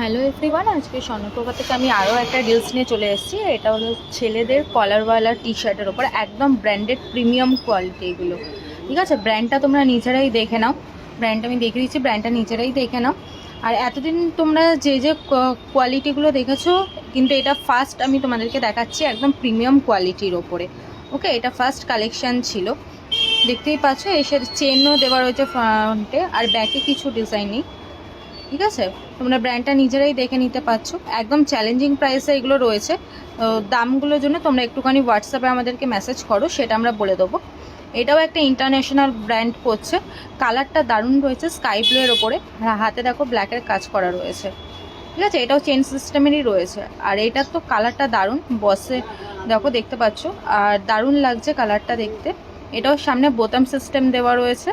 Hello everyone, আজকে স্বর্ণপ্রভা থেকে আমি আরও একটা রিলস নিয়ে চলে এসেছি। এটা হলো ছেলেদের কলারওয়ালা টি শার্টের ওপর একদম ব্র্যান্ডেড প্রিমিয়াম কোয়ালিটি এগুলো। ঠিক আছে, ব্র্যান্ডটা তোমরা নিজেরাই দেখে নাও। ব্র্যান্ডটা আমি দেখে দিচ্ছি, ব্র্যান্ডটা নিজেরাই দেখে নাও। আর এতদিন তোমরা যে যে কোয়ালিটিগুলো দেখেছো, কিন্তু এটা ফার্স্ট আমি তোমাদেরকে দেখাচ্ছি একদম প্রিমিয়াম কোয়ালিটির ওপরে। ওকে, এটা ফার্স্ট কালেকশান ছিল। দেখতেই পাচ্ছ, এসে চেনও দেওয়া রয়েছে ফ্রন্টে, আর ব্যাকে কিছু ডিজাইনিং। ঠিক আছে, তোমরা ব্র্যান্ডটা নিজেরাই দেখে নিতে পারছো। একদম চ্যালেঞ্জিং প্রাইসে এগুলো রয়েছে। দামগুলোর জন্য তোমরা একটুখানি হোয়াটসঅ্যাপে আমাদেরকে মেসেজ করো, সেটা আমরা বলে দেবো। এটাও একটা ইন্টারন্যাশনাল ব্র্যান্ড করছে। কালারটা দারুণ রয়েছে, স্কাই ব্লু এর ওপরে, হাতে দেখো ব্ল্যাকের কাজ করা রয়েছে। ঠিক আছে, এটাও চেন সিস্টেমেরই রয়েছে। আর এটার তো কালারটা দারুণ, বসে দেখো দেখতে পাচ্ছ, আর দারুণ লাগছে কালারটা দেখতে। এটাও সামনে বোতাম সিস্টেম দেওয়া রয়েছে।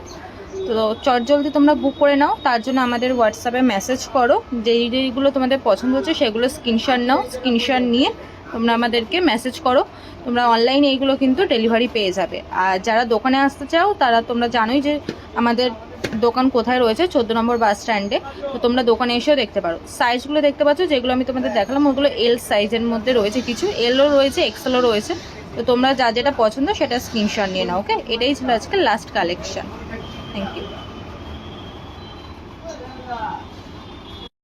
তো চটজলদি তোমরা বুক করে নাও, তার জন্য আমাদের হোয়াটসঅ্যাপে মেসেজ করো। যেইগুলো তোমাদের পছন্দ হচ্ছে সেগুলো স্ক্রিনশট নাও, স্ক্রিনশট নিয়ে তোমরা আমাদেরকে মেসেজ করো। তোমরা অনলাইনে এইগুলো কিন্তু ডেলিভারি পেয়ে যাবে। আর যারা দোকানে আসতে চাও তারা, তোমরা জানোই যে আমাদের দোকান কোথায় রয়েছে, 14 নম্বর বাস স্ট্যান্ডে। তো তোমরা দোকানে এসেও দেখতে পারো। সাইজগুলো দেখতে পাচ্ছ, যেগুলো আমি তোমাদের দেখালাম ওগুলো এল সাইজের মধ্যে রয়েছে, কিছু এলও রয়েছে, এক্সেলও রয়েছে। তো তোমরা যা যেটা পছন্দ সেটা স্ক্রিনশট নিয়ে নাও। ওকে, এটাই ছিল আজকে লাস্ট কালেকশন। Thank you.